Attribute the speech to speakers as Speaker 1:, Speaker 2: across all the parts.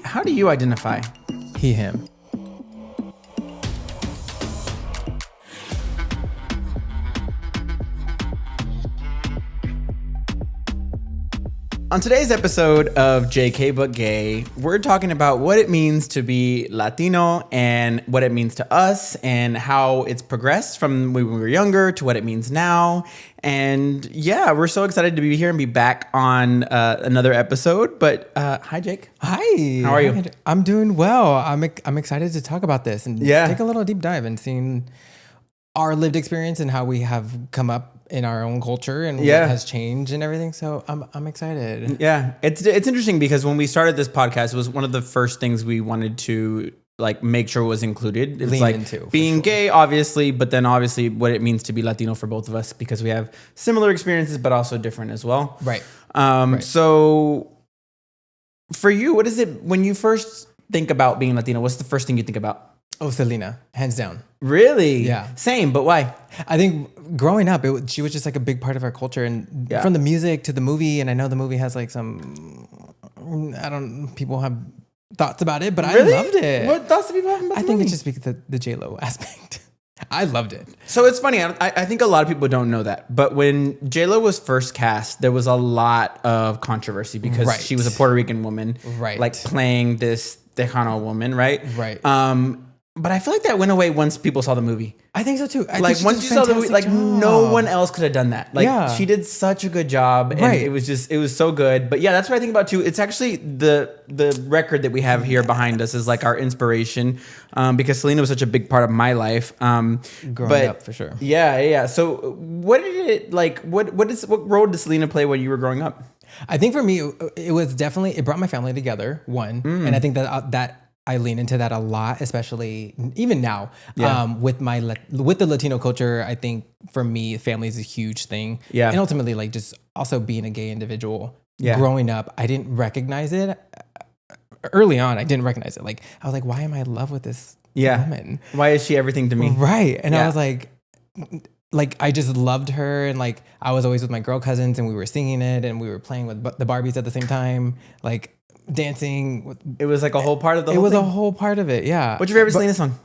Speaker 1: How do you identify?
Speaker 2: He, him.
Speaker 1: On today's episode of JK But Gay, we're talking about what it means to be Latino and what it means to us and how it's progressed from when we were younger to what it means now. And yeah, we're so excited to be here and be back on another episode. But hi, Jake.
Speaker 2: Hi.
Speaker 1: How are you?
Speaker 2: I'm doing well. I'm excited to talk about this and take a little deep dive and seeing our lived experience and how we have come up in our own culture and what has changed and everything. So I'm excited.
Speaker 1: Yeah, it's interesting because when we started this podcast, it was one of the first things we wanted to like make sure was included. It's
Speaker 2: Lean
Speaker 1: like
Speaker 2: into,
Speaker 1: being gay, obviously, but then obviously what it means to be Latino for both of us because we have similar experiences, but also different as well.
Speaker 2: Right.
Speaker 1: So for you, what is it when you first think about being Latino? What's the first thing you think about?
Speaker 2: Oh, Selena, hands down.
Speaker 1: Really?
Speaker 2: Yeah.
Speaker 1: Same, but why?
Speaker 2: I think growing up, she was just like a big part of our culture, and from the music to the movie. And I know the movie has like people have thoughts about it, but
Speaker 1: Really?
Speaker 2: I loved it.
Speaker 1: What thoughts do people have about
Speaker 2: I
Speaker 1: the
Speaker 2: think
Speaker 1: movie?
Speaker 2: it's just because the J-Lo aspect. I loved it.
Speaker 1: So it's funny. I think a lot of people don't know that. But when J-Lo was first cast, there was a lot of controversy because she was a Puerto Rican woman.
Speaker 2: Right.
Speaker 1: Like playing this Tejano woman, right?
Speaker 2: Right.
Speaker 1: But I feel like that went away once people saw the movie.
Speaker 2: I think so too.
Speaker 1: Like once you saw the movie, like no one else could have done that. Like she did such a good job, and it was so good. But yeah, that's what I think about too. It's actually the record that we have here behind us is like our inspiration, because Selena was such a big part of my life.
Speaker 2: Growing up for sure.
Speaker 1: Yeah. So what did it like? What role did Selena play when you were growing up?
Speaker 2: I think for me, it was definitely, it brought my family together, one. And I think that I lean into that a lot, especially even now with the Latino culture. I think for me, family is a huge thing. Yeah. And ultimately, like just also being a gay individual. Yeah. Growing up, I didn't recognize it. Early on, I didn't recognize it. Like I was like, why am I in love with this woman?
Speaker 1: Why is she everything to me?
Speaker 2: Right. And I was like I just loved her, and like I was always with my girl cousins, and we were singing it, and we were playing with the Barbies at the same time, like dancing.
Speaker 1: It was like a whole part of the.
Speaker 2: It
Speaker 1: whole
Speaker 2: was
Speaker 1: thing?
Speaker 2: a whole part of it. Yeah.
Speaker 1: What's your favorite Selena song?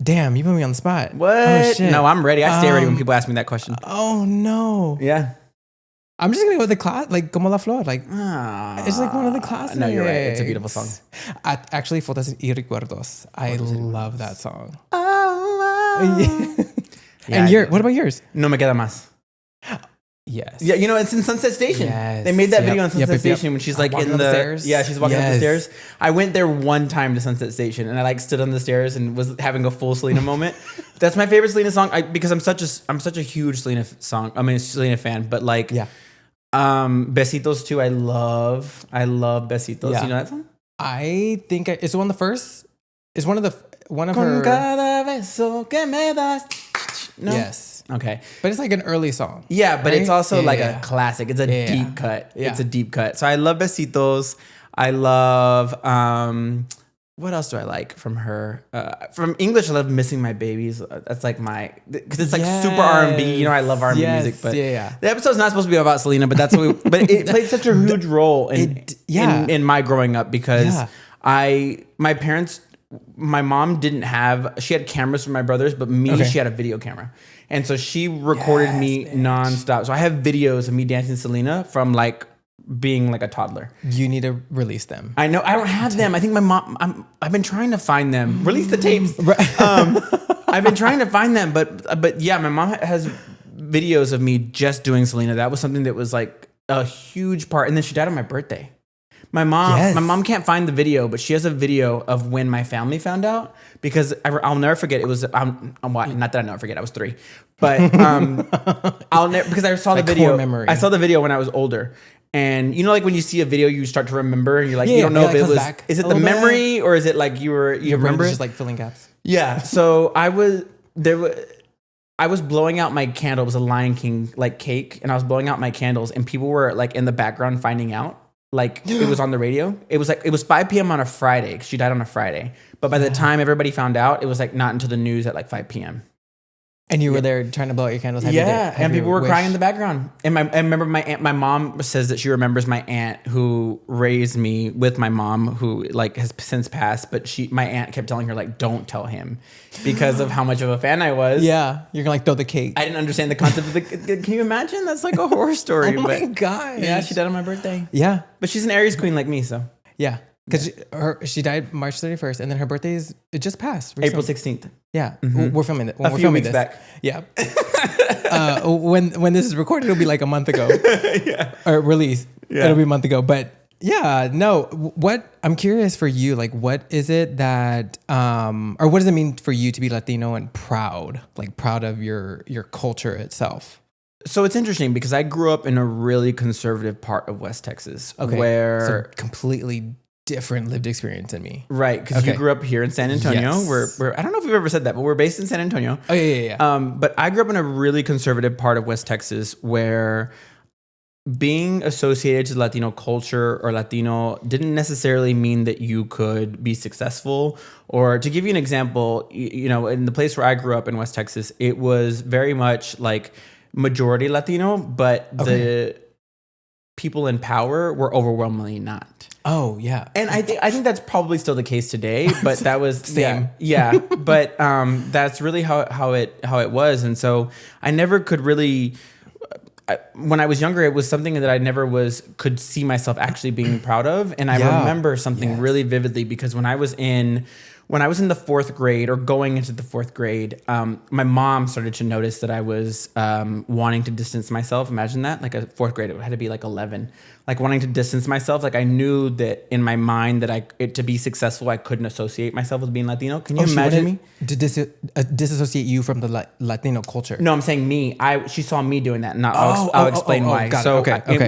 Speaker 2: Damn, you put me on the spot.
Speaker 1: What?
Speaker 2: Oh, shit.
Speaker 1: No, I'm ready. I stay ready when people ask me that question.
Speaker 2: Oh no.
Speaker 1: Yeah.
Speaker 2: I'm just gonna go with the class, like Como la Flor, like it's like one of the classics.
Speaker 1: No, you're right. It's a beautiful song.
Speaker 2: Actually, Fotos y Recuerdos. I love that song. And what about yours?
Speaker 1: No me queda más.
Speaker 2: Yes.
Speaker 1: Yeah, you know, it's in Sunset Station.
Speaker 2: Yes.
Speaker 1: They made that video on Sunset Station when she's like
Speaker 2: walking
Speaker 1: in
Speaker 2: up
Speaker 1: the
Speaker 2: stairs.
Speaker 1: Yeah, she's walking up the stairs. I went there one time to Sunset Station and I like stood on the stairs and was having a full Selena moment. That's my favorite Selena song because I'm such a huge Selena Selena fan, but like Besitos too, I love Besitos.
Speaker 2: Yeah.
Speaker 1: You know that song?
Speaker 2: I think it's one of the first. It's one of
Speaker 1: Con
Speaker 2: her.
Speaker 1: cada beso que me das. No?
Speaker 2: Yes.
Speaker 1: Okay.
Speaker 2: But it's like an early song.
Speaker 1: Yeah, but
Speaker 2: right?
Speaker 1: it's also like a classic. It's a deep cut.
Speaker 2: Yeah.
Speaker 1: It's a deep cut. So I love Besitos. I love what else do I like from her? From English, I love Missing My Babies. That's like because it's like super R&B. You know, I love R&B music, but the episode's not supposed to be about Selena, but that's what but it played such a huge role in my growing up because my mom she had cameras for my brothers, but she had a video camera. And so she recorded me nonstop. So I have videos of me dancing Selena from like being like a toddler.
Speaker 2: You need to release them.
Speaker 1: I know. I don't have them. I think my mom, I've been trying to find them. Release the tapes. I've been trying to find them, but yeah, my mom has videos of me just doing Selena. That was something that was like a huge part. And then she died on my birthday. My mom can't find the video, but she has a video of when my family found out because I'll never forget. It was not that I'll never forget. I was 3, but I'll never because I saw the video.
Speaker 2: Memory.
Speaker 1: I saw the video when I was older, and you know, like when you see a video, you start to remember, and you're like, you don't know if it was. Is it the memory or is it like you remember?
Speaker 2: Just like filling gaps.
Speaker 1: Yeah. So I was blowing out my candle. It was a Lion King like cake, and I was blowing out my candles, and people were like in the background finding out. Like it was on the radio. It was 5 p.m. on a Friday because she died on a Friday. But by the time everybody found out, it was like not until the news at like 5 p.m.
Speaker 2: And you were there trying to blow out your candles.
Speaker 1: And people were crying in the background. And I remember my mom says that she remembers my aunt who raised me with my mom, who like has since passed. But my aunt kept telling her like, don't tell him, because of how much of a fan I was.
Speaker 2: Yeah, you're gonna like throw the cake.
Speaker 1: I didn't understand the concept of the. Can you imagine? That's like a horror story.
Speaker 2: Oh my god.
Speaker 1: Yeah, she died on my birthday.
Speaker 2: Yeah,
Speaker 1: but she's an Aries queen like me, so
Speaker 2: yeah. Because she died March 31st, and then her birthday it just passed recently.
Speaker 1: April 16th.
Speaker 2: Yeah,
Speaker 1: Mm-hmm.
Speaker 2: we're filming it.
Speaker 1: A few weeks back.
Speaker 2: Yeah. When this is recorded, it'll be like a month ago. Yeah. Or release. Yeah. It'll be a month ago. But yeah, no. What I'm curious for you, like, what is it that, or what does it mean for you to be Latino and proud, like proud of your culture itself?
Speaker 1: So it's interesting because I grew up in a really conservative part of West Texas, where
Speaker 2: completely different lived experience than me.
Speaker 1: Right, because you grew up here in San Antonio. Yes. We're I don't know if we've ever said that, but we're based in San Antonio.
Speaker 2: Oh, yeah.
Speaker 1: But I grew up in a really conservative part of West Texas where being associated to Latino culture or Latino didn't necessarily mean that you could be successful. Or to give you an example, you know, in the place where I grew up in West Texas, it was very much like majority Latino, but the people in power were overwhelmingly not.
Speaker 2: Oh yeah,
Speaker 1: and I think that's probably still the case today. But that was
Speaker 2: same.
Speaker 1: Yeah. But that's really how it was, and so I never could really. When I was younger, it was something that I never could see myself actually being proud of, and I remember something really vividly because when I was in the fourth grade or going into the fourth grade, my mom started to notice that I was wanting to distance myself. Imagine that, like a fourth grade, it had to be like 11, like wanting to distance myself. Like I knew that in my mind that to be successful, I couldn't associate myself with being Latino. Can you imagine me?
Speaker 2: To disassociate you from the Latino culture.
Speaker 1: No, I'm saying me. She saw me doing that. And I'll explain why.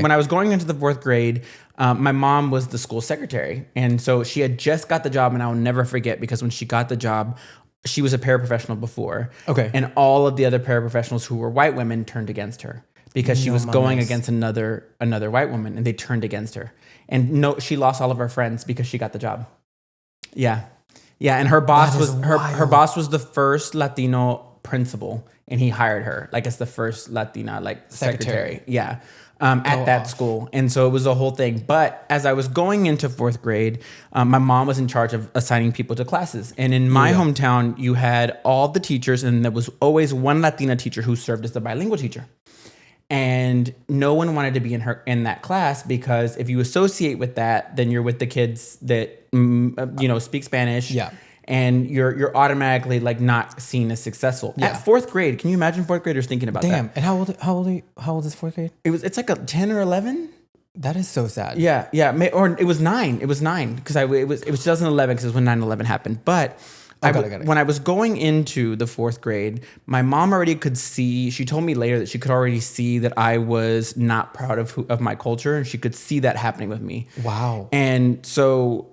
Speaker 1: When I was going into the fourth grade, my mom was the school secretary. And so she had just got the job, and I'll never forget because when she got the job, she was a paraprofessional before. Okay. And all of the other paraprofessionals who were white women turned against her because she was going against another white woman, and they turned against her. And she lost all of her friends because she got the job. Yeah. Yeah. And her boss her boss was the first Latino principal, and he hired her like as the first Latina, like secretary. Yeah. At that school. And so it was a whole thing. But as I was going into fourth grade, my mom was in charge of assigning people to classes. And in my hometown, you had all the teachers, and there was always one Latina teacher who served as the bilingual teacher. And no one wanted to be in that class because if you associate with that, then you're with the kids that speak Spanish. Yeah. And you're automatically like not seen as successful. Yeah. At fourth grade, can you imagine fourth graders thinking about that?
Speaker 2: Damn. And how old is fourth grade?
Speaker 1: It's like a 10 or 11.
Speaker 2: That is so sad.
Speaker 1: Yeah. Or it was 9. It was 9 because it was 2011 because it was when 9/11 happened. But when I was going into the fourth grade, my mom already could see. She told me later that she could already see that I was not proud of my culture, and she could see that happening with me. Wow. And so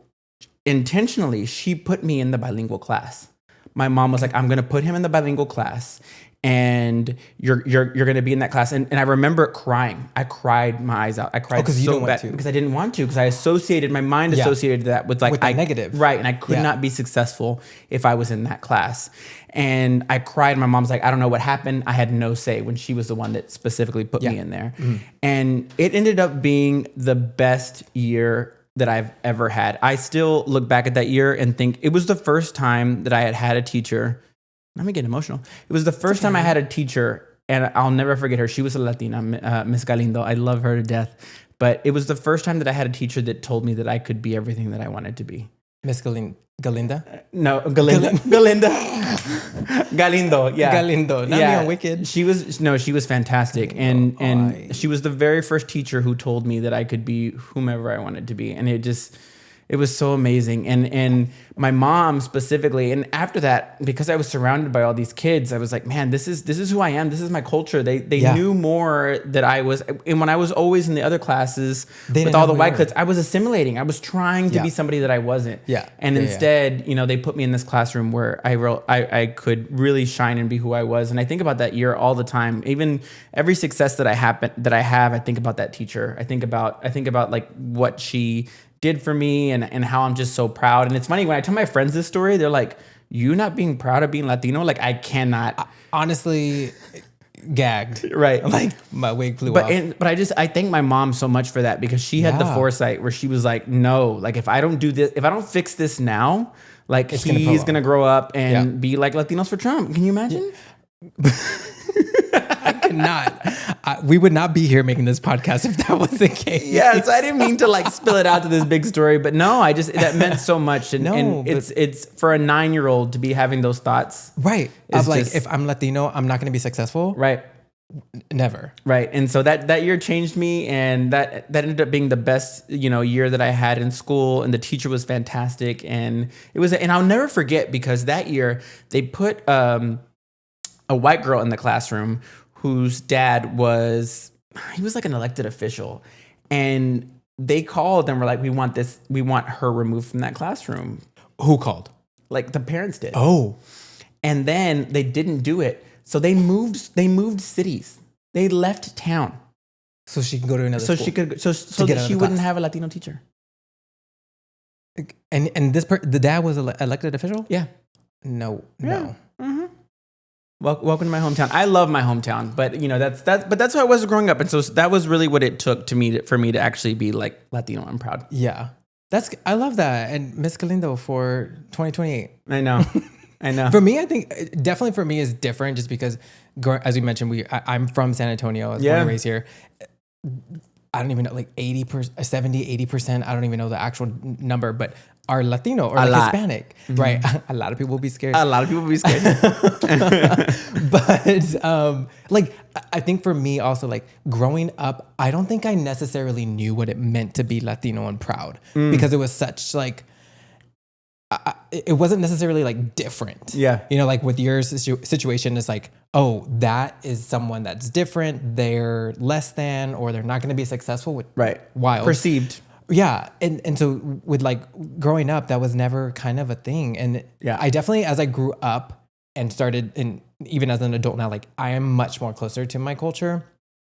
Speaker 1: intentionally, she put me in the bilingual class. My mom was like, I'm going to put him in the bilingual class, and you're going to be in that class. And I remember crying. I cried my eyes out. I cried so bad because I didn't want to, because I associated, my mind associated that with negative. Right. And I could not be successful if I was in that class. And I cried. My mom's like, I don't know what happened. I had no say when she was the one that specifically put me in there. Mm-hmm. And it ended up being the best year that I've ever had. I still look back at that year and think it was the first time that I had a teacher. Let me get emotional. It was the first time I had a teacher, and I'll never forget her. She was a Latina, Miss Galindo. I love her to death. But it was the first time that I had a teacher that told me that I could be everything that I wanted to be.
Speaker 2: Miss Galinda?
Speaker 1: No, Galinda. Galinda. Galindo, yeah.
Speaker 2: Galindo, not me on Wicked.
Speaker 1: She was fantastic. And she was the very first teacher who told me that I could be whomever I wanted to be. And it was so amazing. And my mom specifically, and after that, because I was surrounded by all these kids, I was like, man, this is who I am. This is my culture. They knew more that I was. And when I was always in the other classes with all the white kids, I was assimilating. I was trying to be somebody that I wasn't. Yeah. And instead, they put me in this classroom where I could really shine and be who I was. And I think about that year all the time. Even every success that I have, I think about that teacher. I think about like what she did for me and how I'm just so proud. And it's funny when I tell my friends this story, they're like, you not being proud of being Latino, like I cannot.
Speaker 2: Honestly, gagged.
Speaker 1: Right.
Speaker 2: Like my wig flew off.
Speaker 1: But I thank my mom so much for that, because she had the foresight where she was like, no, like if I don't do this, if I don't fix this now, like he's gonna grow up and be like Latinos for Trump. Can you imagine?
Speaker 2: I cannot. We would not be here making this podcast if that was the case.
Speaker 1: Yeah, so I didn't mean to like spill it out to this big story, but no, that meant so much. And it's for a 9-year-old to be having those thoughts.
Speaker 2: Right. Of like, if I'm Latino, I'm not going to be successful.
Speaker 1: Right.
Speaker 2: Never.
Speaker 1: Right. And so that year changed me, and that ended up being the best, year that I had in school, and the teacher was fantastic. And and I'll never forget, because that year they put a white girl in the classroom whose dad was like an elected official, and they called and were like, we want her removed from that classroom.
Speaker 2: Who called?
Speaker 1: Like the parents did.
Speaker 2: Oh.
Speaker 1: And then they didn't do it. So they moved cities. They left town.
Speaker 2: So she can go to another school.
Speaker 1: So that she wouldn't have a Latino teacher.
Speaker 2: And the dad was an elected official?
Speaker 1: Yeah.
Speaker 2: No.
Speaker 1: Mm-hmm. Welcome to my hometown. I love my hometown, but that's how I was growing up, and so that was really what it took for me to actually be like Latino. I'm proud.
Speaker 2: Yeah, I love that. And Miss Galindo for 2028.
Speaker 1: I know.
Speaker 2: For me, I think definitely for me is different, just because, as you mentioned, I'm from San Antonio. I was born and raised here. I don't even know, like 80%, 70, 80%. I don't even know the actual number, but are Latino or like Hispanic, right? A lot of people will be scared.
Speaker 1: A lot of people will be scared.
Speaker 2: But like, I think for me also, like growing up, I don't think I necessarily knew what it meant to be Latino and proud, because it was such like, it wasn't necessarily like different.
Speaker 1: Yeah.
Speaker 2: Like with your situation, it's like, oh, that is someone that's different. They're less than, or they're not going to be successful with wild.
Speaker 1: Perceived.
Speaker 2: Yeah. And so with like growing up, that was never kind of a thing. And I definitely, as I grew up and started, and even as an adult now, like I am much more closer to my culture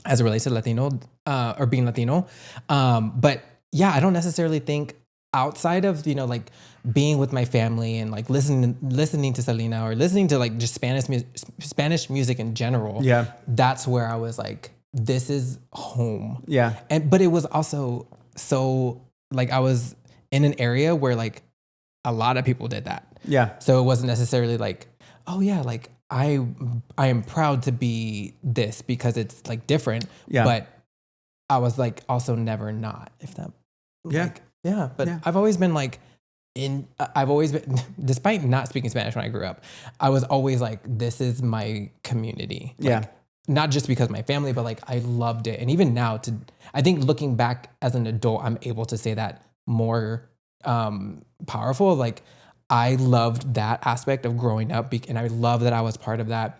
Speaker 2: as it relates to Latino, or being Latino. But yeah, I don't necessarily think outside of, like being with my family and like listening to Selena, or listening to like just Spanish music in general. Yeah. That's where I was like, this is home. Yeah. But it was also so like, I was in an area where like a lot of people did that. Yeah. So it wasn't necessarily like, oh yeah, like I am proud to be this because it's like different. Yeah. But I was like also never not, if that. Like, yeah. But I've always been like, despite not speaking Spanish when I grew up, I was always like, this is my community. Like, not just because of my family, but like I loved it. And even now, I think looking back as an adult, I'm able to say that more powerful. Like I loved that aspect of growing up, and I love that I was part of that.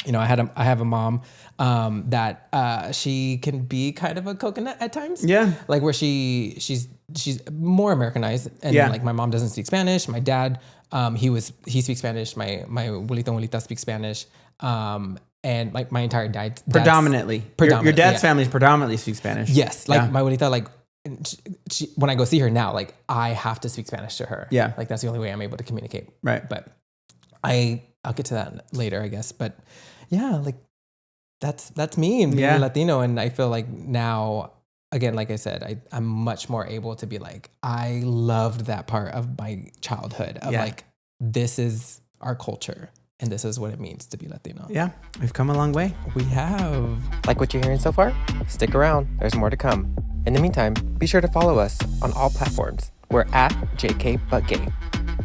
Speaker 2: I have a mom that she can be kind of a coconut at times. Yeah, like where she's more Americanized, and like my mom doesn't speak Spanish. My dad, he speaks Spanish. My abuelita speaks Spanish. And like my entire dad
Speaker 1: predominantly. Your dad's family predominantly speaks Spanish.
Speaker 2: Yes, like my abuelita, like she, when I go see her now, like I have to speak Spanish to her. Yeah, like that's the only way I'm able to communicate. Right, but I'll get to that later, I guess. But yeah, like that's me and being Latino, and I feel like now, again, like I said, I'm much more able to be like, I loved that part of my childhood of like, this is our culture. And this is what it means to be Latino. Yeah, we've come a long way. We have.
Speaker 3: Like what you're hearing so far? Stick around. There's more to come. In the meantime, be sure to follow us on all platforms. We're at JKButGay.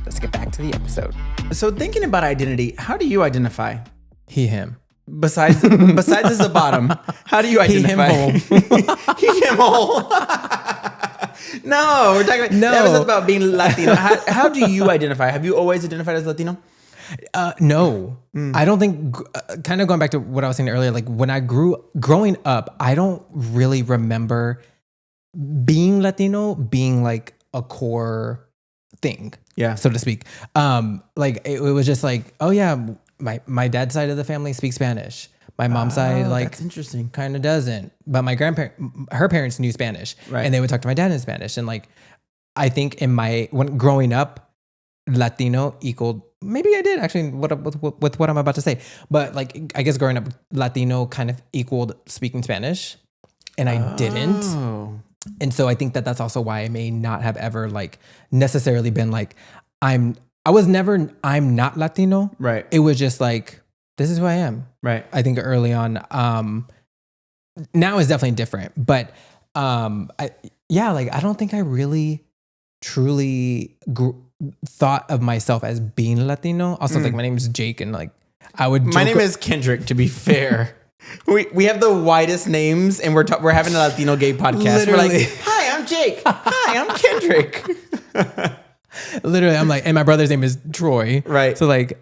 Speaker 3: Let's get back to the episode.
Speaker 1: So thinking about identity, how do you identify?
Speaker 2: He, him.
Speaker 1: Besides as a bottom, how do you identify?
Speaker 2: He, him, whole.
Speaker 1: He, him, whole. No, we're talking about, that was about being Latino. How do you identify? Have you always identified as Latino?
Speaker 2: No, I don't think, kind of going back to what I was saying earlier, like when I growing up, I don't really remember being Latino being like a core thing, so to speak. Like it was just like, oh yeah, my dad's side of the family speaks Spanish. My mom's side, like,
Speaker 1: that's interesting,
Speaker 2: kind of doesn't. But my her parents knew Spanish, right? And they would talk to my dad in Spanish. And like, I think when growing up, Latino equaled maybe I did actually with what I'm about to say. But like, I guess growing up Latino kind of equaled speaking Spanish, and I didn't. And so I think that that's also why I may not have ever like necessarily been like, I'm not Latino.
Speaker 1: Right.
Speaker 2: It was just like, this is who I am.
Speaker 1: Right.
Speaker 2: I think early on, now is definitely different, but I don't think I really truly thought of myself as being Latino. Also, like my name is Jake, and like I would.
Speaker 1: My name is Kendrick. To be fair, we have the widest names, and we're having a Latino gay podcast.
Speaker 2: Literally.
Speaker 1: We're like, hi, I'm Jake. Hi, I'm Kendrick.
Speaker 2: Literally, I'm like, and my brother's name is Troy.
Speaker 1: Right.
Speaker 2: So like,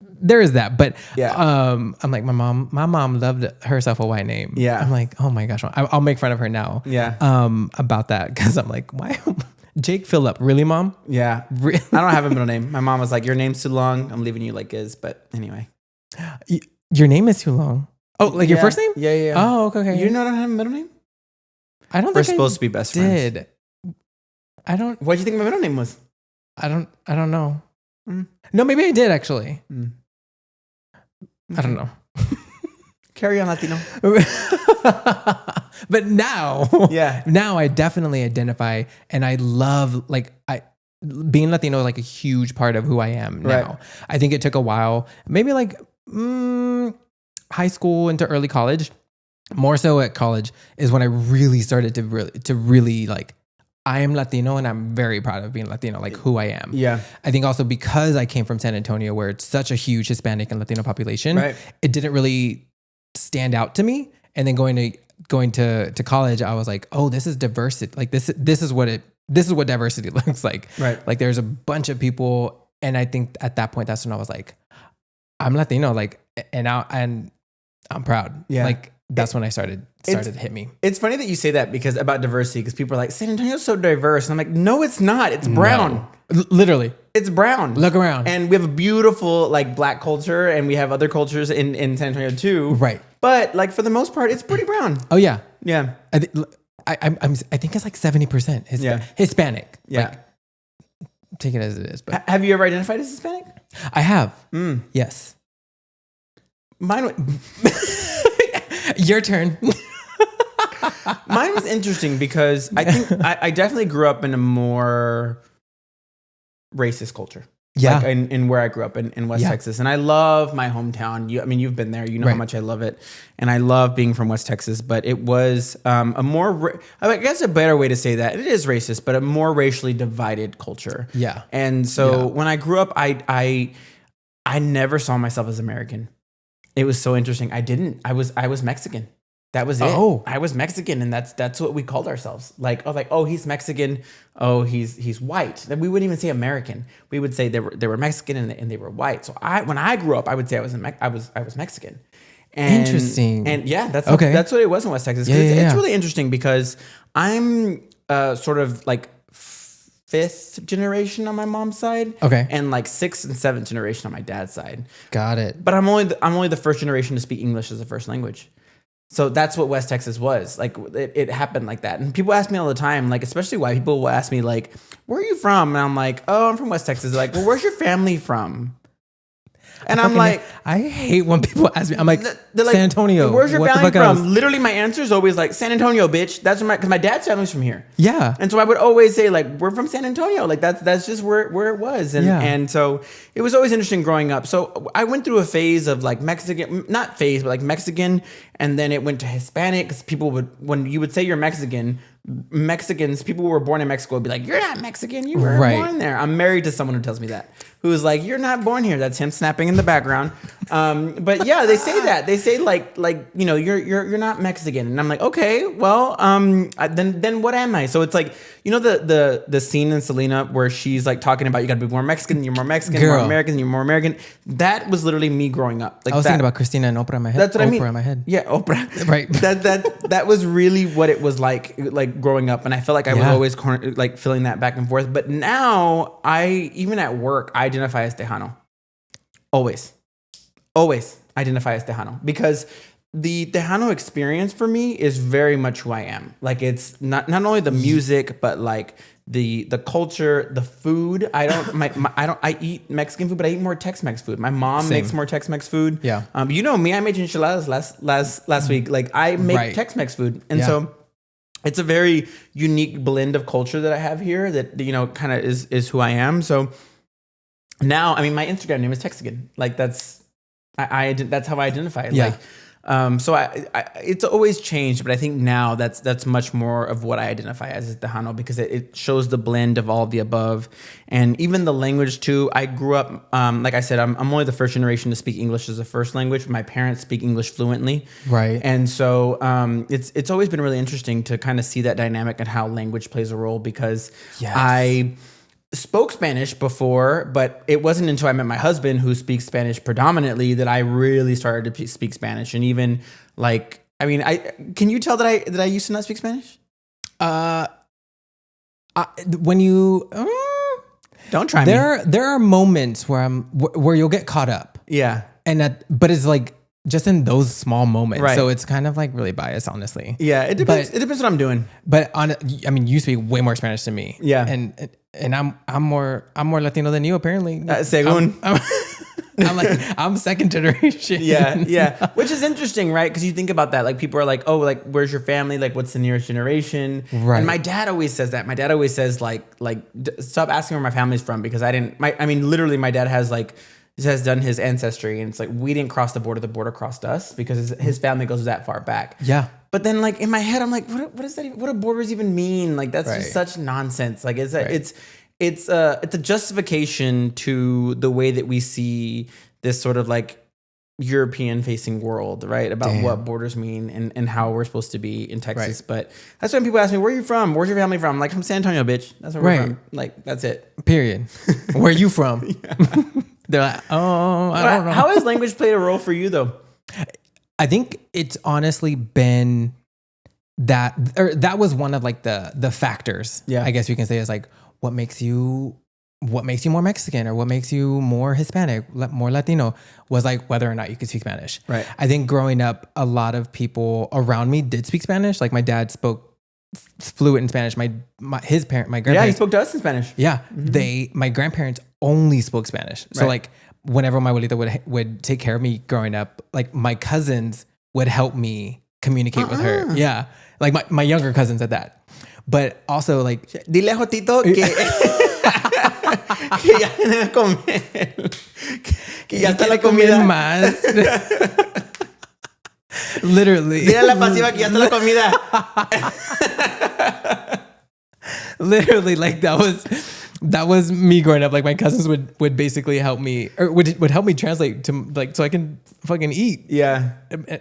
Speaker 2: there is that, but
Speaker 1: Yeah.
Speaker 2: I'm like, my mom loved herself a white name.
Speaker 1: Yeah.
Speaker 2: I'm like, oh my gosh, I'll make fun of her now.
Speaker 1: Yeah.
Speaker 2: About that, because I'm like, why, Jake Phillip? Really, mom?
Speaker 1: Yeah.
Speaker 2: Really?
Speaker 1: I don't have a middle name. My mom was like, your name's too long. I'm leaving you like is. But anyway.
Speaker 2: Your name is too long. Oh, like your first name?
Speaker 1: Yeah.
Speaker 2: Oh, okay.
Speaker 1: You know I don't have a middle name?
Speaker 2: I don't
Speaker 1: We're
Speaker 2: think
Speaker 1: supposed to be best friends.
Speaker 2: did. I don't.
Speaker 1: What do you think my middle name was?
Speaker 2: I don't know.
Speaker 1: Mm.
Speaker 2: No, maybe I did actually.
Speaker 1: Mm.
Speaker 2: I don't know.
Speaker 1: Carry on, Latino.
Speaker 2: But now, now I definitely identify, and I love being Latino is like a huge part of who I am now.
Speaker 1: Right.
Speaker 2: I think it took a while, maybe like high school into early college. More so at college is when I really started to really like, I am Latino and I'm very proud of being Latino, like who I am.
Speaker 1: Yeah.
Speaker 2: I think also because I came from San Antonio, where it's such a huge Hispanic and Latino population,
Speaker 1: Right.
Speaker 2: it didn't really stand out to me. And then going to college, I was like, oh, this is diversity. Like this is what diversity looks like.
Speaker 1: Right.
Speaker 2: Like there's a bunch of people. And I think at that point, that's when I was like, I'm Latino, like, and I'm proud.
Speaker 1: Yeah.
Speaker 2: Like that's when I started to hit me.
Speaker 1: It's funny that you say that because about diversity, because people are like, San Antonio's so diverse. And I'm like, no, it's not. It's brown.
Speaker 2: No. Literally.
Speaker 1: It's brown.
Speaker 2: Look around.
Speaker 1: And we have a beautiful like black culture, and we have other cultures in San Antonio too.
Speaker 2: Right.
Speaker 1: But like for the most part, it's pretty brown.
Speaker 2: Oh yeah.
Speaker 1: Yeah.
Speaker 2: I think it's like 70% Hispanic.
Speaker 1: Yeah.
Speaker 2: Like, take it as it is. But
Speaker 1: Have you ever identified as Hispanic?
Speaker 2: I have. Yes.
Speaker 1: Mine
Speaker 2: Your turn.
Speaker 1: Mine was interesting because I think I definitely grew up in a more racist culture.
Speaker 2: Yeah.
Speaker 1: Like in where I grew up in West Texas. And I love my hometown. You've been there. You know how much I love it. And I love being from West Texas. But it was a more, I guess a better way to say that, it is racist, but a more racially divided culture.
Speaker 2: Yeah.
Speaker 1: And so when I grew up, I never saw myself as American. It was so interesting. I was Mexican. That was it.
Speaker 2: Oh.
Speaker 1: I was Mexican, and that's what we called ourselves. Like, oh, he's Mexican. Oh, he's white. We wouldn't even say American. We would say they were Mexican and they were white. So when I grew up, I would say I was Mexican. And,
Speaker 2: interesting.
Speaker 1: And yeah, that's
Speaker 2: okay.
Speaker 1: That's what it was in West Texas. It's really interesting because I'm sort of like fifth generation on my mom's side.
Speaker 2: Okay.
Speaker 1: And like sixth and seventh generation on my dad's side.
Speaker 2: Got it.
Speaker 1: But I'm only the first generation to speak English as a first language. So that's what West Texas was. Like it happened like that. And people ask me all the time, like especially white people will ask me like, where are you from? And I'm like, oh, I'm from West Texas. They're like, well, where's your family from? And I'm like,
Speaker 2: I hate when people ask me. I'm like,
Speaker 1: they're like,
Speaker 2: San Antonio.
Speaker 1: Where's your
Speaker 2: what
Speaker 1: family
Speaker 2: the fuck else?
Speaker 1: from? Literally, my answer is always like San Antonio, bitch. That's because my dad's family's from here.
Speaker 2: Yeah.
Speaker 1: And so I would always say like, we're from San Antonio. Like that's just where it was. And so it was always interesting growing up. So I went through a phase of like Mexican, not phase, but like Mexican. And then it went to Hispanic because when you would say you're Mexican, Mexicans, people who were born in Mexico would be like, you're not Mexican, you were born there. I'm married to someone who tells me that, who's like, you're not born here. That's him snapping in the background. But yeah, they say that. They say like you're not Mexican. And I'm like, okay, well, then what am I? So it's like, the scene in Selena where she's like talking about you gotta be more Mexican, you're more Mexican,
Speaker 2: Girl.
Speaker 1: more American, you're more American. That was literally me growing up. Like
Speaker 2: I was thinking about Christina and Oprah in my head.
Speaker 1: That's what I mean.
Speaker 2: Oprah in my head.
Speaker 1: Yeah, Oprah.
Speaker 2: Right.
Speaker 1: That was really what it was like growing up, and I felt like I was always like feeling that back and forth. But now even at work, I identify as Tejano. Always identify as Tejano because the Tejano experience for me is very much who I am. Like it's not only the music, but like the culture, the food. I eat Mexican food, but I eat more Tex-Mex food. My mom makes more Tex-Mex food.
Speaker 2: Yeah.
Speaker 1: You know me, I made enchiladas last week. Like I make Tex-Mex food. And so it's a very unique blend of culture that I have here that, you know, kind of is who I am. So now, I mean, my Instagram name is Texican. Like that's how I identify.
Speaker 2: Yeah.
Speaker 1: Like, so it's always changed, but I think now that's much more of what I identify as Tejano because it shows the blend of all of the above, and even the language too. I grew up, like I said, I'm only the first generation to speak English as a first language. My parents speak English fluently,
Speaker 2: right?
Speaker 1: And so it's always been really interesting to kind of see that dynamic and how language plays a role because I spoke Spanish before, but it wasn't until I met my husband who speaks Spanish predominantly that I really started to speak Spanish. And even like, I mean, can you tell that I used to not speak Spanish?
Speaker 2: When you
Speaker 1: don't try me.
Speaker 2: There are moments where you'll get caught up.
Speaker 1: Yeah.
Speaker 2: But it's like just in those small moments.
Speaker 1: Right.
Speaker 2: So it's kind of like really biased, honestly.
Speaker 1: Yeah. It depends. It depends what I'm doing.
Speaker 2: But I mean, you speak way more Spanish than me.
Speaker 1: Yeah.
Speaker 2: And I'm more Latino than you, apparently.
Speaker 1: Según.
Speaker 2: I'm second generation.
Speaker 1: Yeah. Which is interesting, right? Because you think about that. Like people are like, oh, like where's your family? Like what's the nearest generation?
Speaker 2: Right.
Speaker 1: And my dad always says that. My dad always says like stop asking where my family's from because literally my dad has done his ancestry and it's like we didn't cross the border crossed us because his family goes that far back.
Speaker 2: Yeah.
Speaker 1: But then like in my head, I'm like, what is that even, what do borders even mean? Like that's just such nonsense. Like it's a justification to the way that we see this sort of like European facing world, right? About what borders mean and how we're supposed to be in Texas. Right. But that's when people ask me, where are you from? Where's your family from? I'm like, I'm San Antonio, bitch. That's where we're from. Like, that's it.
Speaker 2: Period. Where are you from? They're like, oh, I don't know.
Speaker 1: How has language played a role for you though?
Speaker 2: I think it's honestly been that was one of like the factors. Yeah. I guess you can say is like what makes you more Mexican or what makes you more Hispanic, more Latino was like whether or not you could speak Spanish. Right. I think growing up, a lot of people around me did speak Spanish. Like my dad spoke fluent in Spanish. My grandparents.
Speaker 1: Yeah, he spoke to us in Spanish.
Speaker 2: Yeah. Mm-hmm. My grandparents only spoke Spanish. So like whenever my abuelita would take care of me growing up, like my cousins would help me communicate with her. Yeah. Like my younger cousins at that. But also like...
Speaker 1: Dile a Jotito que ya viene a comer. Que ya está la comida.
Speaker 2: Más. Literally.
Speaker 1: Dile a la pasiva que ya está la comida.
Speaker 2: Literally, like that was me growing up. Like my cousins would basically help me or would help me translate to like so I can fucking eat.
Speaker 1: Yeah.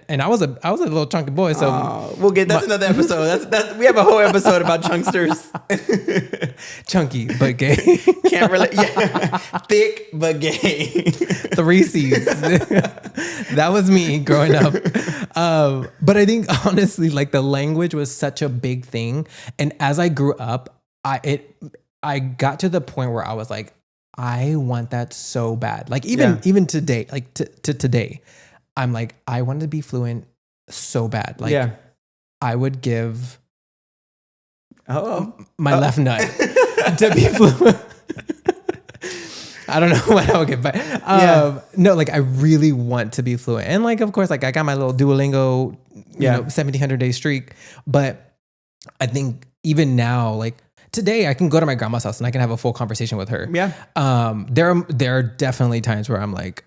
Speaker 2: And I was a little chunky boy, so
Speaker 1: that's another episode. That's we have a whole episode about chunksters.
Speaker 2: Chunky but gay.
Speaker 1: Can't relate. Yeah. Thick but gay.
Speaker 2: 3 C's. That was me growing up. But I think honestly, like the language was such a big thing, and as I grew up, I got to the point where I was like, I want that so bad. Like even today, like to today, I'm like, I wanted to be fluent so bad. Like I would give my left nut to be fluent. I don't know what I would get, but no, like I really want to be fluent. And like, of course, like I got my little Duolingo, 1700-day streak. But I think even now, like today I can go to my grandma's house and I can have a full conversation with her. Yeah. There are definitely times where I'm like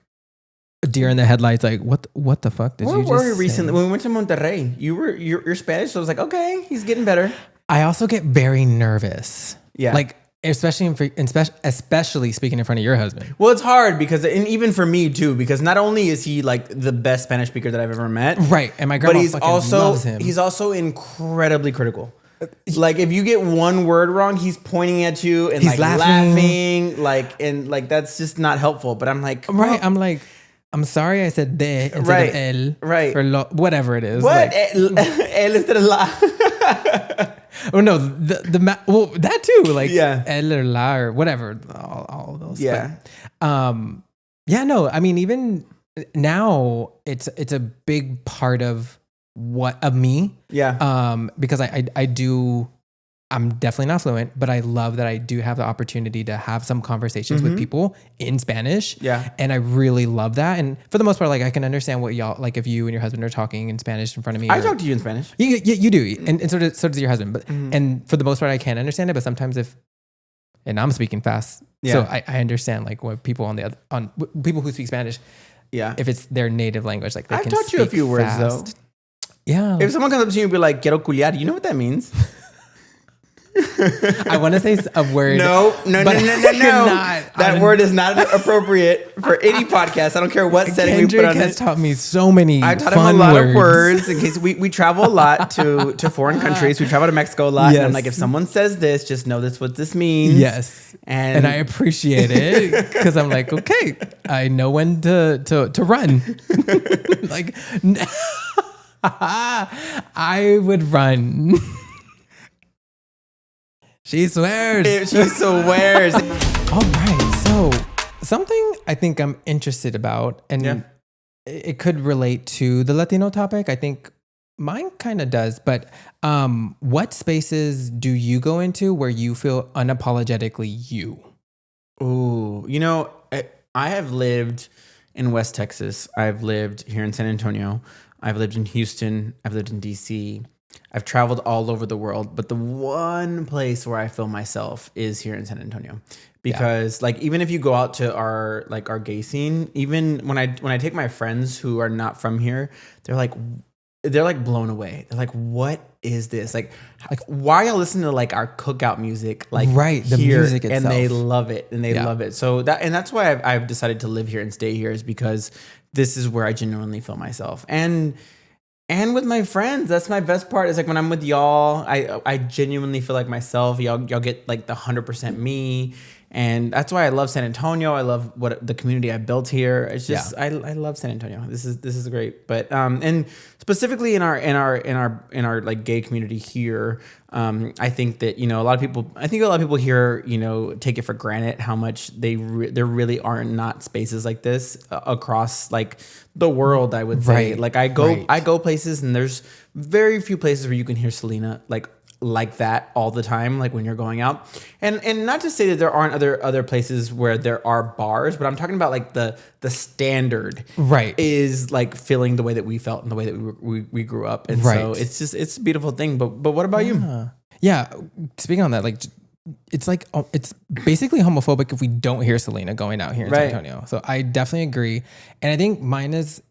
Speaker 2: deer in the headlights, like what the fuck did you just say?
Speaker 1: Recently when we went to Monterrey, you're Spanish, so I was like, okay, he's getting better.
Speaker 2: I also get very nervous. Yeah. Like especially speaking in front of your husband.
Speaker 1: Well, it's hard because, and even for me too, because not only is he like the best Spanish speaker that I've ever met,
Speaker 2: right? And my grandma loves him.
Speaker 1: He's also incredibly critical. Like if you get one word wrong, he's pointing at you and he's like laughing, like that's just not helpful. But I'm like,
Speaker 2: right? I'm like, I'm sorry, I said de instead of el,
Speaker 1: right?
Speaker 2: Or whatever it is.
Speaker 1: What
Speaker 2: like,
Speaker 1: el instead of la?
Speaker 2: Oh no, well that too, like el or la or whatever, all of those.
Speaker 1: Yeah.
Speaker 2: But, no, I mean even now it's a big part of me.
Speaker 1: Yeah.
Speaker 2: Because I'm definitely not fluent, but I love that I do have the opportunity to have some conversations with people in Spanish.
Speaker 1: Yeah.
Speaker 2: And I really love that. And for the most part, like I can understand what y'all, like if you and your husband are talking in Spanish in front of me.
Speaker 1: I talk to you in Spanish.
Speaker 2: You do. And so does your husband. But and for the most part, I can understand it. But sometimes and I'm speaking fast.
Speaker 1: Yeah.
Speaker 2: So I understand like what people on people who speak Spanish.
Speaker 1: Yeah.
Speaker 2: If it's their native language, like they
Speaker 1: I've
Speaker 2: can
Speaker 1: taught you a few words though.
Speaker 2: Yeah.
Speaker 1: If someone comes up to you and be like, quiero culiar, you know what that means?
Speaker 2: I want to say a word.
Speaker 1: No.
Speaker 2: That
Speaker 1: word is not appropriate for any podcast. I don't care what setting we put on
Speaker 2: has
Speaker 1: it.
Speaker 2: taught me so many
Speaker 1: I taught
Speaker 2: fun
Speaker 1: him a lot
Speaker 2: words.
Speaker 1: of words in case we travel a lot to foreign countries. We travel to Mexico a lot.
Speaker 2: Yes.
Speaker 1: And I'm like, if someone says this, just know that's what this means.
Speaker 2: Yes.
Speaker 1: And
Speaker 2: I appreciate it because I'm like, okay, I know when to run. Like, I would run. She swears.
Speaker 1: She swears.
Speaker 2: All right. So something I think I'm interested about, and it could relate to the Latino topic. I think mine kind of does. But what spaces do you go into where you feel unapologetically you?
Speaker 1: Ooh, I have lived in West Texas. I've lived here in San Antonio. I've lived in Houston. I've lived in DC. I've traveled all over the world, but the one place where I feel myself is here in San Antonio, because like even if you go out to our gay scene, even when I take my friends who are not from here, they're like blown away. They're like, what is this? Like why are y'all listening to like our cookout music? Like
Speaker 2: the
Speaker 1: here?
Speaker 2: music itself.
Speaker 1: And they love it, and they love it. So that's why I've decided to live here and stay here, is because this is where I genuinely feel myself. And with my friends, that's my best part. Is like when I'm with y'all, I genuinely feel like myself. Y'all get like the 100% me, and that's why I love San Antonio. I love what the community I built here. It's just I love San Antonio. This is great. But and specifically in our like gay community here, I think that a lot of people here take it for granted how much there really are not spaces like this across like the world. I would say like I go places, and there's very few places where you can hear Selena like that all the time, like when you're going out, and not to say that there aren't other places where there are bars, but I'm talking about like the standard is like feeling the way that we felt and the way that we grew up, and so it's a beautiful thing. But what about you?
Speaker 2: Yeah, speaking on that, like it's like it's basically homophobic if we don't hear Selena going out here in San Antonio. So I definitely agree, and I think mine is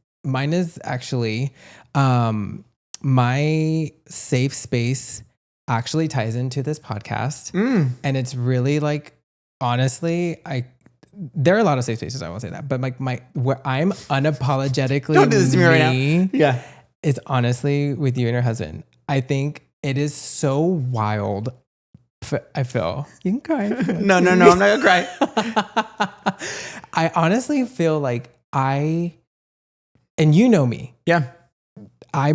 Speaker 2: actually my safe space actually ties into this podcast. And it's really like, honestly, there are a lot of safe spaces, I won't say that, but like where I'm unapologetically
Speaker 1: don't do this to me right now. Yeah,
Speaker 2: it's honestly with you and your husband. I think it is so wild. I feel you can cry.
Speaker 1: No, I'm not gonna cry.
Speaker 2: I honestly feel like and you know me.
Speaker 1: Yeah.
Speaker 2: I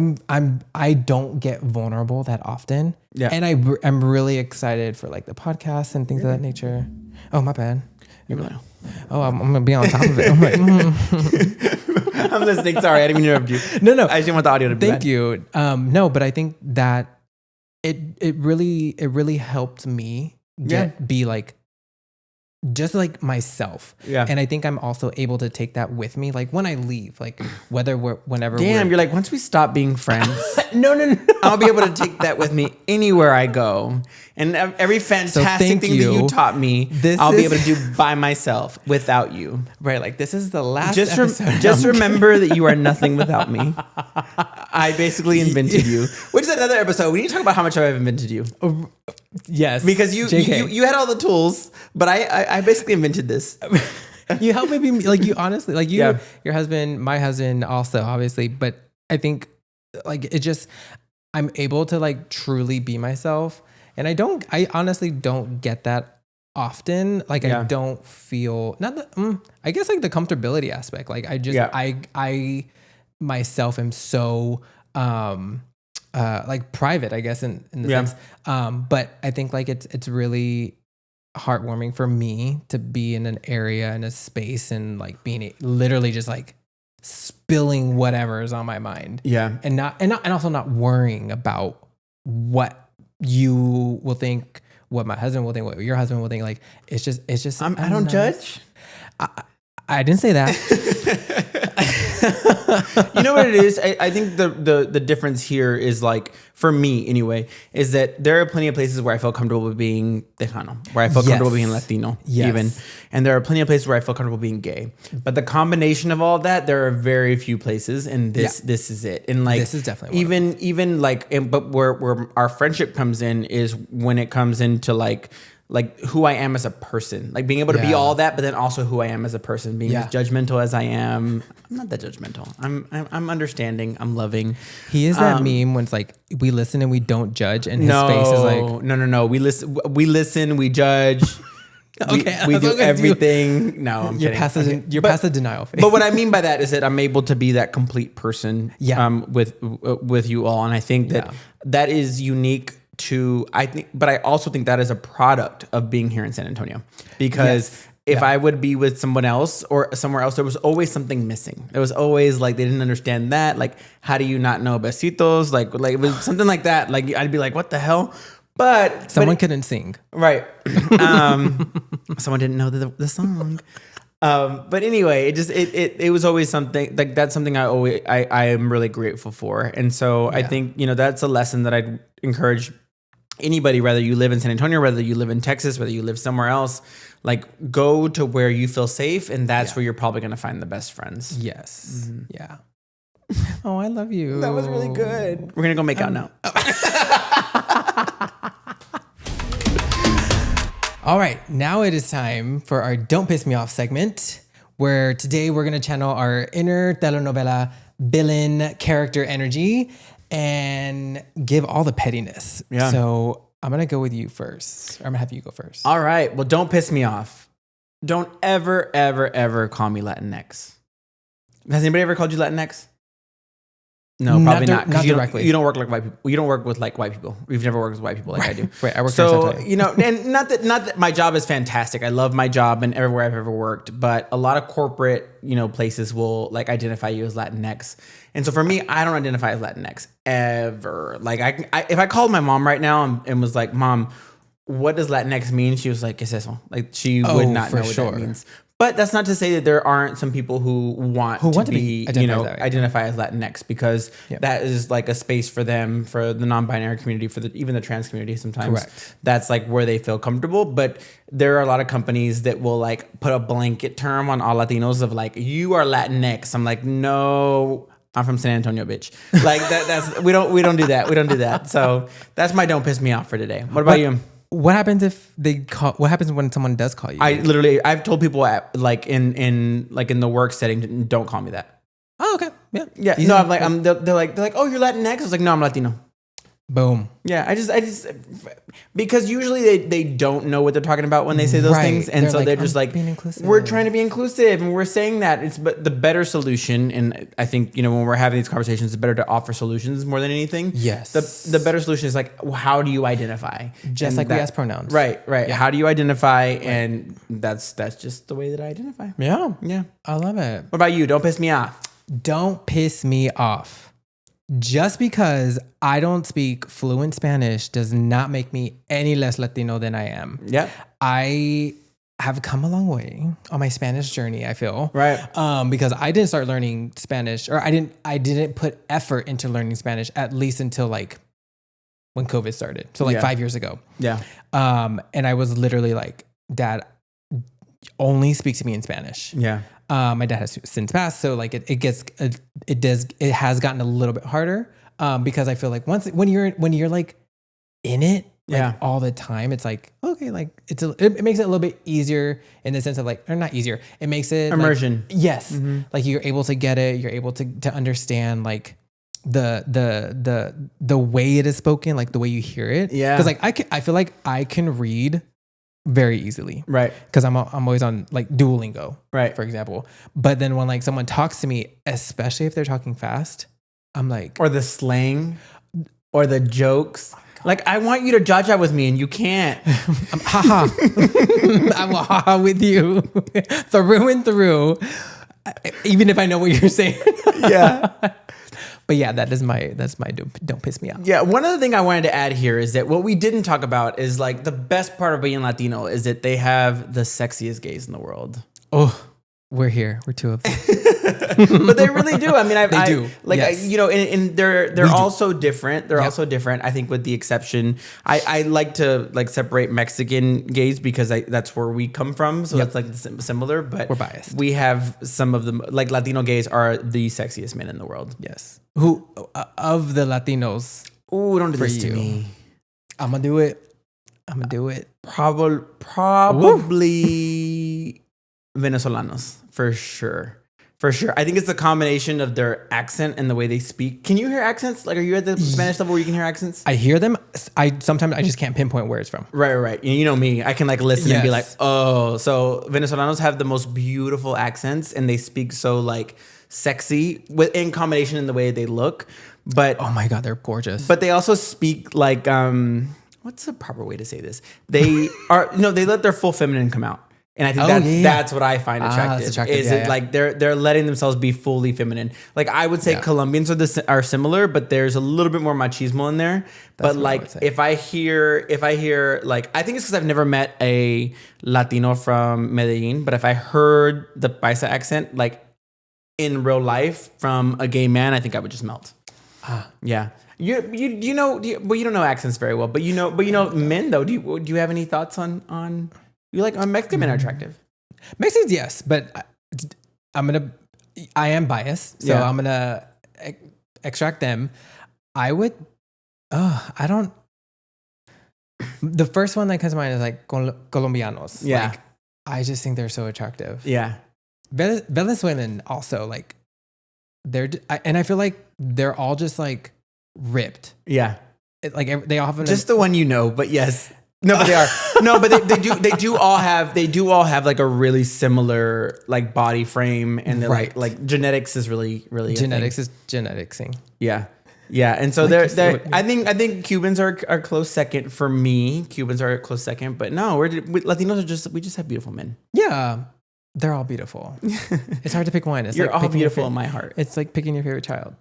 Speaker 2: don't get vulnerable that often.
Speaker 1: Yeah.
Speaker 2: And I'm really excited for like the podcast and things of that nature. Oh, my bad. I'm gonna be on top of it. I'm like,
Speaker 1: I'm listening. Sorry, I didn't mean to interrupt you.
Speaker 2: No.
Speaker 1: I just didn't want the audio to be
Speaker 2: Thank
Speaker 1: bad.
Speaker 2: you. No, but I think that it really helped me be like just like myself.
Speaker 1: Yeah.
Speaker 2: And I think I'm also able to take that with me, like when I leave, like whenever.
Speaker 1: Damn, you're like, once we stop being friends,
Speaker 2: no.
Speaker 1: I'll be able to take that with me anywhere I go. And every fantastic thing that you taught me, I'll be able to do by myself without you.
Speaker 2: Right, like this is the last episode.
Speaker 1: Just remember that you are nothing without me. I basically invented you. Which is another episode. We need to talk about how much I've invented you.
Speaker 2: Yes.
Speaker 1: Because you had all the tools, but I basically invented this.
Speaker 2: You helped me be like, you honestly, like your husband, my husband also, obviously. But I think like it just, I'm able to like truly be myself. And I honestly don't get that often. Like I don't feel, I guess like the comfortability aspect. Like I just, I myself am so, like private, I guess in the sense. But I think like it's really heartwarming for me to be in an area, in a space, and like being literally just like spilling whatever is on my mind.
Speaker 1: Yeah.
Speaker 2: And also not worrying about what you will think, what my husband will think, what your husband will think. Like, it's just,
Speaker 1: I don't judge.
Speaker 2: I didn't say that.
Speaker 1: You know what it is? I think the difference here is, like, for me anyway, is that there are plenty of places where I feel comfortable with being Tejano, where I feel comfortable being Latino, even. And there are plenty of places where I feel comfortable being gay. But the combination of all of that, there are very few places, and this is it. And like,
Speaker 2: this is definitely
Speaker 1: even like, but where our friendship comes in is when it comes into like who I am as a person, like being able to be all that, but then also who I am as a person, being as judgmental as I am. I'm not that judgmental. I'm understanding. I'm loving.
Speaker 2: He is that meme when it's like, we listen and we don't judge, and his face is like,
Speaker 1: no. We listen, we judge.
Speaker 2: Okay,
Speaker 1: we do everything. No, I'm kidding.
Speaker 2: You're past the denial phase.
Speaker 1: But what I mean by that is that I'm able to be that complete person with you all. And I think that is unique to, but I also think that is a product of being here in San Antonio, because if I would be with someone else or somewhere else, there was always something missing. There was always like, they didn't understand that. Like, how do you not know besitos? Like it was something like that. Like, I'd be like, what the hell? But
Speaker 2: someone couldn't sing.
Speaker 1: Right. Someone didn't know the song. But anyway, it was always something like, that's something I am really grateful for. And so I think, that's a lesson that I'd encourage anybody, whether you live in San Antonio, whether you live in Texas, whether you live somewhere else, like, go to where you feel safe, and that's where you're probably going to find the best friends.
Speaker 2: Yes. Mm-hmm. Yeah. Oh, I love you.
Speaker 1: That was really good. We're going to go make out now.
Speaker 2: All right. Now it is time for our Don't Piss Me Off segment, where today we're going to channel our inner telenovela villain character energy and give all the pettiness. Yeah. So I'm going to go with you first. Or I'm going to have you go first.
Speaker 1: All right. Well, don't piss me off. Don't ever, ever, ever call me Latinx. Has anybody ever called you Latinx? No, probably not.
Speaker 2: Not directly.
Speaker 1: You don't work like white people. You don't work with like white people. You've never worked with white people like I do.
Speaker 2: Right. I work
Speaker 1: so, and not that my job is fantastic. I love my job and everywhere I've ever worked, but a lot of corporate, places will like identify you as Latinx. And so for me, I don't identify as Latinx ever. Like if I called my mom right now and was like, Mom, what does Latinx mean? She was like, ¿Qué es eso? Like she would not know what that means. But that's not to say that there aren't some people who want to be identify as Latinx, because that is like a space for them, for the non-binary community, for even the trans community sometimes. Correct. That's like where they feel comfortable. But there are a lot of companies that will like put a blanket term on all Latinos of like, you are Latinx. I'm like, no, I'm from San Antonio, bitch. Like that's we don't do that. We don't do that. So that's my don't piss me off for today. What about you?
Speaker 2: What happens if what happens when someone does call you?
Speaker 1: I've told people like in the work setting, don't call me that.
Speaker 2: Oh, okay. Yeah.
Speaker 1: No, I'm like, they're like, oh, you're Latinx. I was like, no, I'm Latino.
Speaker 2: Boom.
Speaker 1: Yeah. I just because usually they don't know what they're talking about when they say those things. And they're just like, we're trying to be inclusive and we're saying that but the better solution. And I think, when we're having these conversations, it's better to offer solutions more than anything.
Speaker 2: Yes.
Speaker 1: The better solution is like, well, how do you identify?
Speaker 2: Just like we ask pronouns.
Speaker 1: Right. Yeah. How do you identify? Right. And that's just the way that I identify.
Speaker 2: Yeah.
Speaker 1: Yeah.
Speaker 2: I love it.
Speaker 1: What about you? Don't piss me off.
Speaker 2: Don't piss me off. Just because I don't speak fluent Spanish does not make me any less Latino than I am.
Speaker 1: Yeah.
Speaker 2: I have come a long way on my Spanish journey, I feel.
Speaker 1: Right.
Speaker 2: Because I didn't start learning Spanish, or I didn't put effort into learning Spanish, at least until like when COVID started. So like 5 years ago.
Speaker 1: Yeah.
Speaker 2: And I was literally like, Dad, only speak to me in Spanish.
Speaker 1: Yeah.
Speaker 2: My dad has since passed, so like it has gotten a little bit harder because I feel like when you're like in it like all the time, it's like, okay, like it makes it a little bit easier in the sense of like, or not easier, it makes it
Speaker 1: immersion.
Speaker 2: Like, yes. Mm-hmm. Like you're able to get it, you're able to understand like the way it is spoken, like the way you hear it.
Speaker 1: Yeah.
Speaker 2: Because like I feel like I can read very easily,
Speaker 1: right?
Speaker 2: Because I'm always on like Duolingo,
Speaker 1: right?
Speaker 2: For example. But then when like someone talks to me, especially if they're talking fast, I'm like,
Speaker 1: or the slang, or the jokes. Like I want you to jaja with me, and you can't.
Speaker 2: I'm haha with you through and through. Even if I know what you're saying.
Speaker 1: Yeah.
Speaker 2: But yeah, that's my don't piss me off.
Speaker 1: Yeah, one other thing I wanted to add here is that what we didn't talk about is like the best part of being Latino is that they have the sexiest gays in the world.
Speaker 2: Oh, we're here. We're two of them.
Speaker 1: But they really do. I mean,
Speaker 2: They do.
Speaker 1: Like,
Speaker 2: Yes.
Speaker 1: and they're
Speaker 2: We do.
Speaker 1: also different. They're
Speaker 2: Yep.
Speaker 1: also different. I think with the exception, I like to like separate Mexican gays because that's where we come from. So
Speaker 2: Yep.
Speaker 1: that's like similar, but
Speaker 2: We're biased.
Speaker 1: We have some of them, like Latino gays are the sexiest men in the world.
Speaker 2: Yes. Who of the Latinos?
Speaker 1: Ooh, don't do
Speaker 2: For
Speaker 1: this to
Speaker 2: you.
Speaker 1: me.
Speaker 2: I'm gonna do it.
Speaker 1: Probably Venezolanos for sure. For sure. I think it's the combination of their accent and the way they speak. Can you hear accents? Like, are you at the Spanish level where you can hear accents?
Speaker 2: I hear them. Sometimes I just can't pinpoint where it's from.
Speaker 1: Right. You know me. I can like listen and be like,
Speaker 2: Yes.
Speaker 1: oh. So Venezolanos have the most beautiful accents and they speak so like sexy in combination in the way they look. But
Speaker 2: Oh my God, they're gorgeous.
Speaker 1: But they also speak like what's the proper way to say this? They they let their full feminine come out. And I think that's what I find attractive.
Speaker 2: That's attractive.
Speaker 1: Is it like they're letting themselves be fully feminine? Like I would say Colombians are similar, but there's a little bit more machismo in there.
Speaker 2: That's
Speaker 1: but
Speaker 2: what I
Speaker 1: like
Speaker 2: would say.
Speaker 1: if I hear like I think it's because I've never met a Latino from Medellin, but if I heard the Paisa accent like in real life from a gay man, I think I would just melt. Yeah. You know well you don't know accents very well, but you know men though. Do you have any thoughts on you like Mexican men are attractive?
Speaker 2: Mexicans, yes, but I am biased, so
Speaker 1: Yeah.
Speaker 2: I'm gonna extract them. I would. I don't. The first one that comes to mind is like Colombianos.
Speaker 1: Yeah.
Speaker 2: Like, I just think they're so attractive.
Speaker 1: Yeah.
Speaker 2: Venezuelan also like and I feel like they're all just like ripped.
Speaker 1: Yeah.
Speaker 2: They often
Speaker 1: Just the one you know, but yes. No, but they are. No, but they do all have like a really similar like body frame and they're
Speaker 2: Right.
Speaker 1: like genetics is really a
Speaker 2: genetics
Speaker 1: thing.
Speaker 2: is geneticsing.
Speaker 1: Yeah. Yeah, and so
Speaker 2: Like
Speaker 1: they're
Speaker 2: you said.
Speaker 1: I think Cubans are close second for me. Cubans are a close second, but no, Latinos we just have beautiful men.
Speaker 2: Yeah, they're all beautiful. It's hard to pick one. It's
Speaker 1: You're
Speaker 2: like
Speaker 1: all
Speaker 2: picking your
Speaker 1: beautiful in my heart.
Speaker 2: It's like picking your favorite child.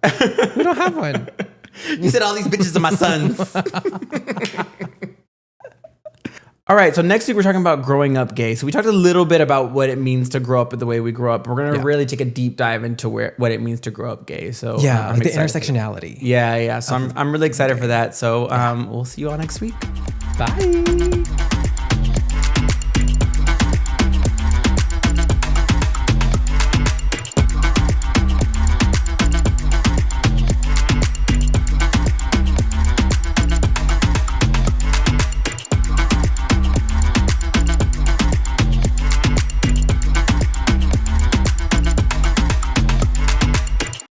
Speaker 2: We don't have one.
Speaker 1: You said all these bitches are my sons. All right, so next week we're talking about growing up gay. So we talked a little bit about what it means to grow up the way we grow up. We're going to really take a deep dive into what it means to grow up gay. So
Speaker 2: Yeah,
Speaker 1: I'm
Speaker 2: like the
Speaker 1: excited for that.
Speaker 2: intersectionality.
Speaker 1: Yeah. So I'm really excited for that. So we'll see you all next week.
Speaker 2: Bye.